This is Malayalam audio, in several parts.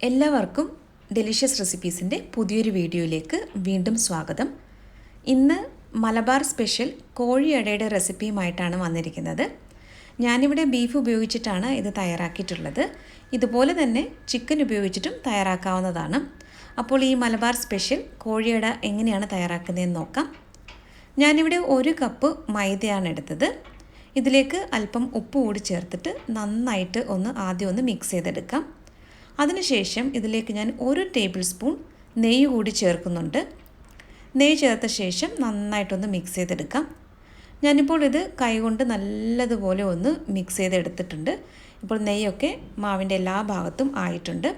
എല്ലാവർക്കും ഡെലിഷ്യസ് റെസിപ്പീസിൻ്റെ പുതിയൊരു വീഡിയോയിലേക്ക് വീണ്ടും സ്വാഗതം. ഇന്ന് മലബാർ സ്പെഷ്യൽ കോഴിയടയുടെ റെസിപ്പിയുമായിട്ടാണ് വന്നിരിക്കുന്നത്. ഞാനിവിടെ ബീഫ് ഉപയോഗിച്ചിട്ടാണ് ഇത് തയ്യാറാക്കിയിട്ടുള്ളത്. ഇതുപോലെ തന്നെ ചിക്കൻ ഉപയോഗിച്ചിട്ടും തയ്യാറാക്കാവുന്നതാണ്. അപ്പോൾ ഈ മലബാർ സ്പെഷ്യൽ കോഴിയട എങ്ങനെയാണ് തയ്യാറാക്കുന്നതെന്ന് നോക്കാം. ഞാനിവിടെ 1 കപ്പ് മൈദയാണ് എടുത്തത്. ഇതിലേക്ക് അല്പം ഉപ്പ് കൂടി ചേർത്തിട്ട് നന്നായിട്ട് ആദ്യം ഒന്ന് മിക്സ് ചെയ്തെടുക്കാം. അതിനുശേഷം ഇതിലേക്ക് ഞാൻ 1 ടേബിൾ സ്പൂൺ നെയ്യ് കൂടി ചേർക്കുന്നുണ്ട്. നെയ്യ് ചേർത്ത ശേഷം നന്നായിട്ടൊന്ന് മിക്സ് ചെയ്തെടുക്കാം. ഞാനിപ്പോൾ ഇത് കൈകൊണ്ട് നല്ലതുപോലെ ഒന്ന് മിക്സ് ചെയ്തെടുത്തിട്ടുണ്ട്. ഇപ്പോൾ നെയ്യൊക്കെ മാവിൻ്റെ എല്ലാ ഭാഗത്തും ആയിട്ടുണ്ട്.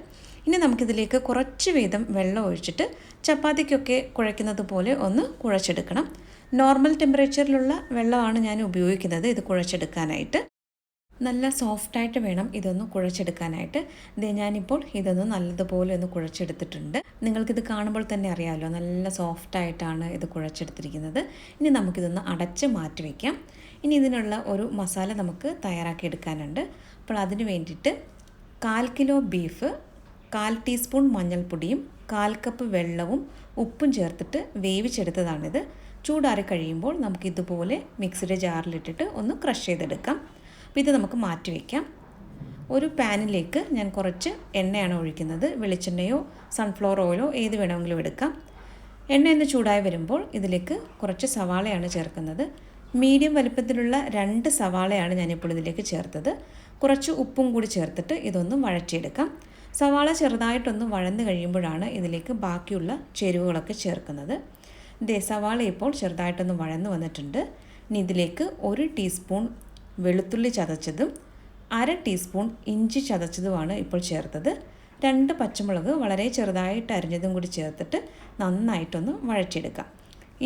ഇനി നമുക്കിതിലേക്ക് കുറച്ച് വീതം വെള്ളം ഒഴിച്ചിട്ട് ചപ്പാത്തിക്കൊക്കെ കുഴയ്ക്കുന്നത് പോലെ ഒന്ന് കുഴച്ചെടുക്കണം. നോർമൽ ടെമ്പറേച്ചറിലുള്ള വെള്ളമാണ് ഞാൻ ഉപയോഗിക്കുന്നത് ഇത് കുഴച്ചെടുക്കാനായിട്ട്. നല്ല സോഫ്റ്റായിട്ട് വേണം ഇതൊന്ന് കുഴച്ചെടുക്കാനായിട്ട്. ഞാനിപ്പോൾ ഇതൊന്ന് നല്ലതുപോലെ ഒന്ന് കുഴച്ചെടുത്തിട്ടുണ്ട്. നിങ്ങൾക്കിത് കാണുമ്പോൾ തന്നെ അറിയാമല്ലോ, നല്ല സോഫ്റ്റായിട്ടാണ് ഇത് കുഴച്ചെടുത്തിരിക്കുന്നത്. ഇനി നമുക്കിതൊന്ന് അടച്ച് മാറ്റി വയ്ക്കാം. ഇനി ഇതിനുള്ള ഒരു മസാല നമുക്ക് തയ്യാറാക്കിയെടുക്കാനുണ്ട്. അപ്പോൾ അതിന് വേണ്ടിയിട്ട് 1/4 കിലോ ബീഫ്, 1/4 ടീസ്പൂൺ മഞ്ഞൾപ്പൊടിയും 1/4 കപ്പ് വെള്ളവും ഉപ്പും ചേർത്തിട്ട് വേവിച്ചെടുത്തതാണിത്. ചൂടാറി കഴിയുമ്പോൾ നമുക്കിതുപോലെ മിക്സിയുടെ ജാറിലിട്ടിട്ട് ഒന്ന് ക്രഷ് ചെയ്തെടുക്കാം. അപ്പോൾ ഇത് നമുക്ക് മാറ്റി വയ്ക്കാം. ഒരു പാനിലേക്ക് ഞാൻ കുറച്ച് എണ്ണയാണ് ഒഴിക്കുന്നത്. വെളിച്ചെണ്ണയോ സൺഫ്ലവർ ഓയിലോ ഏത് വേണമെങ്കിലും എടുക്കാം. എണ്ണ ഒന്ന് ചൂടായി വരുമ്പോൾ ഇതിലേക്ക് കുറച്ച് സവാളയാണ് ചേർക്കുന്നത്. മീഡിയം വലുപ്പത്തിലുള്ള 2 സവാളയാണ് ഞാനിപ്പോൾ ഇതിലേക്ക് ചേർത്തത്. കുറച്ച് ഉപ്പും കൂടി ചേർത്തിട്ട് ഇതൊന്ന് വഴറ്റിയെടുക്കാം. സവാള ചെറുതായിട്ടൊന്ന് വഴന്ന് കഴിയുമ്പോഴാണ് ഇതിലേക്ക് ബാക്കിയുള്ള ചേരുവകളൊക്കെ ചേർക്കുന്നത്. സവാള ഇപ്പോൾ ചെറുതായിട്ടൊന്ന് വഴന്ന് വന്നിട്ടുണ്ട്. ഇനി ഇതിലേക്ക് 1 ടീസ്പൂൺ വെളുത്തുള്ളി ചതച്ചതും 1/2 ടീസ്പൂൺ ഇഞ്ചി ചതച്ചതുമാണ് ഇപ്പോൾ ചേർത്തത്. 2 പച്ചമുളക് വളരെ ചെറുതായിട്ട് അരിഞ്ഞതും കൂടി ചേർത്തിട്ട് നന്നായിട്ടൊന്ന് വഴറ്റിയെടുക്കാം.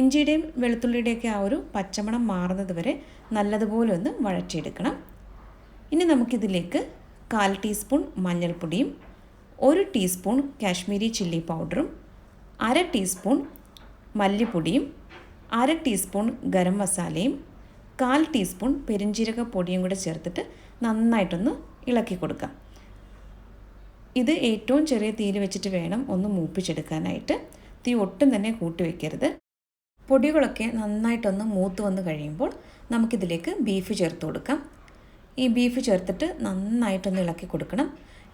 ഇഞ്ചിയുടെയും വെളുത്തുള്ളിയുടെയൊക്കെ ആ ഒരു പച്ചമണം മാറുന്നത് വരെ നല്ലതുപോലെ ഒന്ന് വഴറ്റിയെടുക്കണം. ഇനി നമുക്കിതിലേക്ക് 1/4 ടീസ്പൂൺ മഞ്ഞൾപ്പൊടിയും 1 ടീസ്പൂൺ കാശ്മീരി ചില്ലി പൗഡറും 1/2 ടീസ്പൂൺ മല്ലിപ്പൊടിയും 1/2 ടീസ്പൂൺ ഗരം മസാലയും 1/4 ടീസ്പൂൺ പെരിഞ്ജീരക പൊടിയും കൂടെ ചേർത്തിട്ട് നന്നായിട്ടൊന്ന് ഇളക്കി കൊടുക്കാം. ഇത് ഏറ്റവും ചെറിയ തീയിൽ വെച്ചിട്ട് വേണം ഒന്ന് മൂപ്പിച്ചെടുക്കാനായിട്ട്. തീ ഒട്ടും തന്നെ കൂട്ടി വയ്ക്കരുത്. പൊടികളൊക്കെ നന്നായിട്ടൊന്ന് മൂത്ത് വന്ന് കഴിയുമ്പോൾ നമുക്കിതിലേക്ക് ബീഫ് ചേർത്ത് കൊടുക്കാം. ഈ ബീഫ് ചേർത്തിട്ട് നന്നായിട്ടൊന്ന് ഇളക്കി കൊടുക്കണം.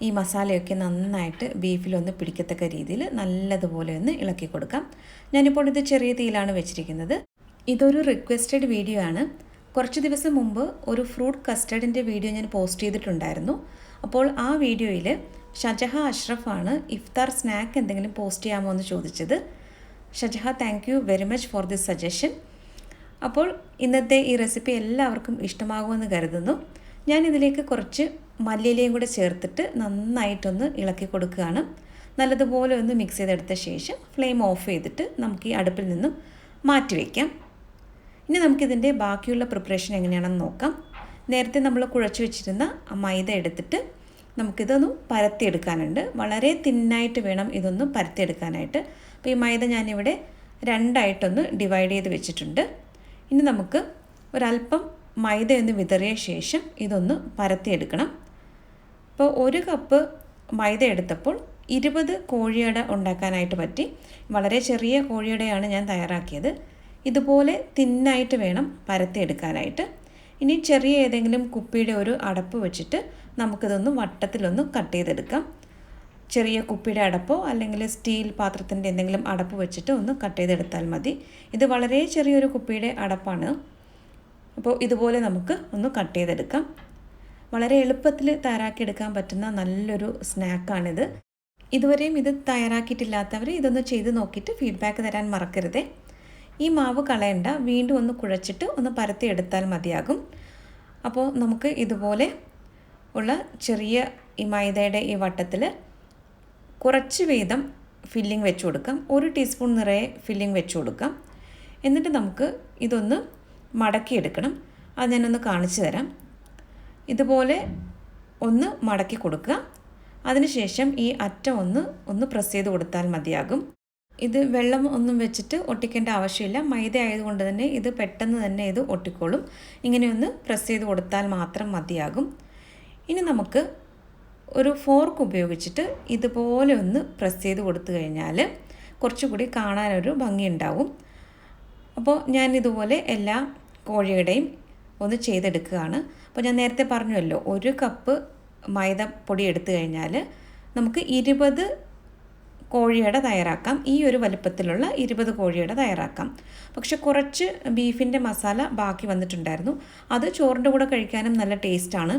ഈ മസാലയൊക്കെ നന്നായിട്ട് ബീഫിലൊന്ന് പിടിക്കത്തക്ക രീതിയിൽ നല്ലതുപോലെ ഒന്ന് ഇളക്കി കൊടുക്കാം. ഞാനിപ്പോൾ ഇത് ചെറിയ തീയിലാണ് വെച്ചിരിക്കുന്നത്. ഇതൊരു റിക്വസ്റ്റഡ് വീഡിയോ ആണ്. കുറച്ച് ദിവസം മുമ്പ് ഒരു ഫ്രൂട്ട് കസ്റ്റർഡിൻ്റെ വീഡിയോ ഞാൻ പോസ്റ്റ് ചെയ്തിട്ടുണ്ടായിരുന്നു. അപ്പോൾ ആ വീഡിയോയിൽ ഷജഹ അഷ്റഫാണ് ഇഫ്താർ സ്നാക്ക് എന്തെങ്കിലും പോസ്റ്റ് ചെയ്യാമോ എന്ന് ചോദിച്ചത്. ഷജഹ, thank you very much for this suggestion. അപ്പോൾ ഇന്നത്തെ ഈ റെസിപ്പി എല്ലാവർക്കും ഇഷ്ടമാകുമെന്ന് കരുതുന്നു. ഞാനിതിലേക്ക് കുറച്ച് മല്ലിയിലയും കൂടെ ചേർത്തിട്ട് നന്നായിട്ടൊന്ന് ഇളക്കി കൊടുക്കുകയാണ്. നല്ലതുപോലെ ഒന്ന് മിക്സ് ചെയ്തെടുത്ത ശേഷം ഫ്ലെയിം ഓഫ് ചെയ്തിട്ട് നമുക്ക് ഈ അടുപ്പിൽ നിന്നും മാറ്റി വയ്ക്കാം. ഇനി നമുക്കിതിൻ്റെ ബാക്കിയുള്ള പ്രിപ്പറേഷൻ എങ്ങനെയാണെന്ന് നോക്കാം. നേരത്തെ നമ്മൾ കുഴച്ച് വെച്ചിരുന്ന മൈദ എടുത്തിട്ട് നമുക്കിതൊന്ന് പരത്തിയെടുക്കാനുണ്ട്. വളരെ തിന്നായിട്ട് വേണം ഇതൊന്ന് പരത്തിയെടുക്കാനായിട്ട്. അപ്പോൾ ഈ മൈദ ഞാനിവിടെ 2ആയിട്ടൊന്ന് ഡിവൈഡ് ചെയ്ത് വെച്ചിട്ടുണ്ട്. ഇനി നമുക്ക് ഒരല്പം മൈദയൊന്ന് വിതറിയ ശേഷം ഇതൊന്ന് പരത്തിയെടുക്കണം. ഇപ്പോൾ 1 കപ്പ് മൈദ എടുത്തപ്പോൾ 20 കോഴിയട ഉണ്ടാക്കാനായിട്ട് പറ്റി. വളരെ ചെറിയ കോഴിയടയാണ് ഞാൻ തയ്യാറാക്കിയത്. ഇതുപോലെ തിന്നായിട്ട് വേണം പരത്തിയെടുക്കാനായിട്ട്. ഇനി ചെറിയ ഏതെങ്കിലും കുപ്പിയുടെ ഒരു അടപ്പ് വെച്ചിട്ട് നമുക്കിതൊന്ന് വട്ടത്തിലൊന്ന് കട്ട് ചെയ്തെടുക്കാം. ചെറിയ കുപ്പിയുടെ അടപ്പോ അല്ലെങ്കിൽ സ്റ്റീൽ പാത്രത്തിൻ്റെ എന്തെങ്കിലും അടപ്പ് വെച്ചിട്ട് ഒന്ന് കട്ട് ചെയ്തെടുത്താൽ മതി. ഇത് വളരെ ചെറിയൊരു കുപ്പിയുടെ അടപ്പാണ്. അപ്പോൾ ഇതുപോലെ നമുക്ക് ഒന്ന് കട്ട് ചെയ്തെടുക്കാം. വളരെ എളുപ്പത്തിൽ തയ്യാറാക്കിയെടുക്കാൻ പറ്റുന്ന നല്ലൊരു സ്നാക്കാണിത്. ഇതുവരെയും ഇത് തയ്യാറാക്കിയിട്ടില്ലാത്തവർ ഇതൊന്ന് ചെയ്ത് നോക്കിയിട്ട് ഫീഡ്ബാക്ക് തരാൻ മറക്കരുതേ. ഈ മാവ് കളയണ്ട, വീണ്ടും ഒന്ന് കുഴച്ചിട്ട് ഒന്ന് പരത്തിയെടുത്താൽ മതിയാകും. അപ്പോൾ നമുക്ക് ഇതുപോലെ ഉള്ള ചെറിയ ഈ മൈദയുടെ ഈ വട്ടത്തിൽ കുറച്ച് വീതം ഫില്ലിംഗ് വെച്ച് കൊടുക്കാം. 1 ടീസ്പൂൺ നിറയെ ഫില്ലിംഗ് വെച്ച് കൊടുക്കാം. എന്നിട്ട് നമുക്ക് ഇതൊന്ന് മടക്കിയെടുക്കണം. അത് ഞാനൊന്ന് കാണിച്ചു തരാം. ഇതുപോലെ ഒന്ന് മടക്കി കൊടുക്കുക. അതിനുശേഷം ഈ അറ്റം ഒന്ന് പ്രസ് ചെയ്ത് കൊടുത്താൽ മതിയാകും. ഇത് വെള്ളം ഒന്നും വെച്ചിട്ട് ഒട്ടിക്കേണ്ട ആവശ്യമില്ല. മൈദ ആയതുകൊണ്ട് തന്നെ ഇത് പെട്ടെന്ന് തന്നെ ഇത് ഒട്ടിക്കോളും. ഇങ്ങനെ ഒന്ന് പ്രസ് ചെയ്ത് കൊടുത്താൽ മാത്രം മതിയാകും. ഇനി നമുക്ക് ഒരു ഫോർക്ക് ഉപയോഗിച്ചിട്ട് ഇതുപോലെ ഒന്ന് പ്രസ് ചെയ്ത് കൊടുത്തു കഴിഞ്ഞാൽ കുറച്ചുകൂടി കാണാനൊരു ഭംഗിയുണ്ടാവും. അപ്പോൾ ഞാൻ ഇതുപോലെ എല്ലാ കോഴിയുടെയും ഒന്ന് ചെയ്തെടുക്കുകയാണ്. അപ്പോൾ ഞാൻ നേരത്തെ പറഞ്ഞല്ലോ 1 കപ്പ് മൈദപ്പൊടി എടുത്തു കഴിഞ്ഞാൽ നമുക്ക് 20 കോഴിയട തയ്യാറാക്കാം. ഈ ഒരു വലുപ്പത്തിലുള്ള 20 കോഴിയട തയ്യാറാക്കാം. പക്ഷെ കുറച്ച് ബീഫിൻ്റെ മസാല ബാക്കി വന്നിട്ടുണ്ടായിരുന്നു. അത് ചോറിൻ്റെ കൂടെ കഴിക്കാനും നല്ല ടേസ്റ്റാണ്.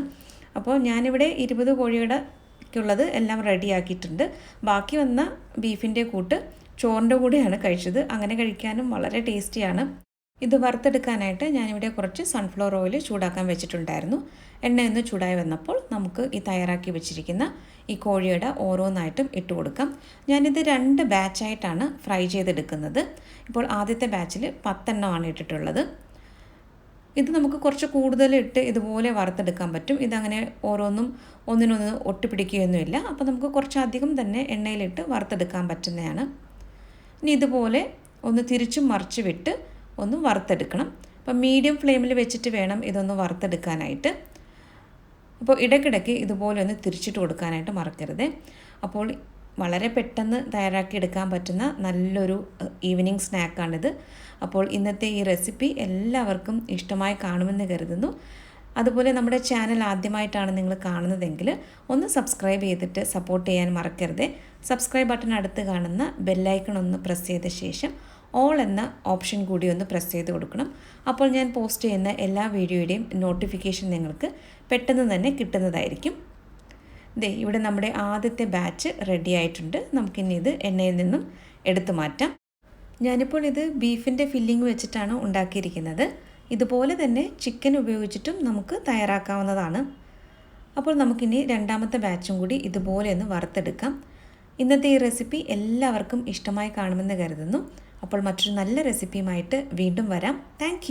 അപ്പോൾ ഞാനിവിടെ 20 കോഴിയടയ്ക്കുള്ളത് എല്ലാം റെഡിയാക്കിയിട്ടുണ്ട്. ബാക്കി വന്ന ബീഫിൻ്റെ കൂട്ട് ചോറിൻ്റെ കൂടെയാണ് കഴിച്ചത്. അങ്ങനെ കഴിക്കാനും വളരെ ടേസ്റ്റിയാണ്. ഇത് വറുത്തെടുക്കാനായിട്ട് ഞാനിവിടെ കുറച്ച് സൺഫ്ലവർ ഓയിൽ ചൂടാക്കാൻ വെച്ചിട്ടുണ്ടായിരുന്നു. എണ്ണയൊന്ന് ചൂടായി വന്നപ്പോൾ നമുക്ക് ഈ തയ്യാറാക്കി വെച്ചിരിക്കുന്ന ഈ കോഴിയട ഓരോന്നായിട്ടും ഇട്ട് കൊടുക്കാം. ഞാനിത് 2 ബാച്ചായിട്ടാണ് ഫ്രൈ ചെയ്തെടുക്കുന്നത്. ഇപ്പോൾ ആദ്യത്തെ ബാച്ചിൽ 10 എണ്ണമാണ് ഇട്ടിട്ടുള്ളത്. ഇത് നമുക്ക് കുറച്ച് കൂടുതൽ ഇട്ട് ഇതുപോലെ വറുത്തെടുക്കാൻ പറ്റും. ഇതങ്ങനെ ഓരോന്നും ഒന്നിനൊന്ന് ഒട്ടിപ്പിടിക്കുകയൊന്നുമില്ല. അപ്പോൾ നമുക്ക് കുറച്ചധികം തന്നെ എണ്ണയിലിട്ട് വറുത്തെടുക്കാൻ പറ്റുന്നതാണ്. ഇനി ഇതുപോലെ ഒന്ന് തിരിച്ചും മറിച്ച് വിട്ട് ഒന്ന് വറുത്തെടുക്കണം. അപ്പോൾ മീഡിയം ഫ്ലെയിമിൽ വെച്ചിട്ട് വേണം ഇതൊന്ന് വറുത്തെടുക്കാനായിട്ട്. അപ്പോൾ ഇടയ്ക്കിടയ്ക്ക് ഇതുപോലെ ഒന്ന് തിരിച്ചിട്ട് കൊടുക്കാനായിട്ട് മറക്കരുത്. അപ്പോൾ വളരെ പെട്ടെന്ന് തയ്യാറാക്കി എടുക്കാൻ പറ്റുന്ന നല്ലൊരു ഈവനിങ് സ്നാക്കാണിത്. അപ്പോൾ ഇന്നത്തെ ഈ റെസിപ്പി എല്ലാവർക്കും ഇഷ്ടമായി കാണുമെന്ന് കരുതുന്നു. അതുപോലെ നമ്മുടെ ചാനൽ ആദ്യമായിട്ടാണ് നിങ്ങൾ കാണുന്നതെങ്കിൽ ഒന്ന് സബ്സ്ക്രൈബ് ചെയ്തിട്ട് സപ്പോർട്ട് ചെയ്യാൻ മറക്കരുത്. സബ്സ്ക്രൈബ് ബട്ടൺ അടുത്ത് കാണുന്ന ബെല്ലൈക്കൺ ഒന്ന് പ്രസ് ചെയ്ത ശേഷം ഓൾ എന്ന ഓപ്ഷൻ കൂടി ഒന്ന് പ്രസ് ചെയ്ത് കൊടുക്കണം. അപ്പോൾ ഞാൻ പോസ്റ്റ് ചെയ്യുന്ന എല്ലാ വീഡിയോയുടെയും നോട്ടിഫിക്കേഷൻ നിങ്ങൾക്ക് പെട്ടെന്ന് തന്നെ കിട്ടുന്നതായിരിക്കും. ഇവിടെ നമ്മുടെ ആദ്യത്തെ ബാച്ച് റെഡി ആയിട്ടുണ്ട്. നമുക്കിനി ഇത് എണ്ണയിൽ നിന്നും എടുത്തു മാറ്റാം. ഞാനിപ്പോൾ ഇത് ബീഫിൻ്റെ ഫില്ലിംഗ് വെച്ചിട്ടാണ് ഉണ്ടാക്കിയിരിക്കുന്നത്. ഇതുപോലെ തന്നെ ചിക്കൻ ഉപയോഗിച്ചിട്ടും നമുക്ക് തയ്യാറാക്കാവുന്നതാണ്. അപ്പോൾ നമുക്കിനി രണ്ടാമത്തെ ബാച്ചും കൂടി ഇതുപോലെ ഒന്ന് വറുത്തെടുക്കാം. ഇന്നത്തെ ഈ റെസിപ്പി എല്ലാവർക്കും ഇഷ്ടമായി കാണുമെന്ന് കരുതുന്നു. അപ്പോൾ മറ്റൊരു നല്ല റെസിപ്പിയുമായിട്ട് വീണ്ടും വരാം. താങ്ക്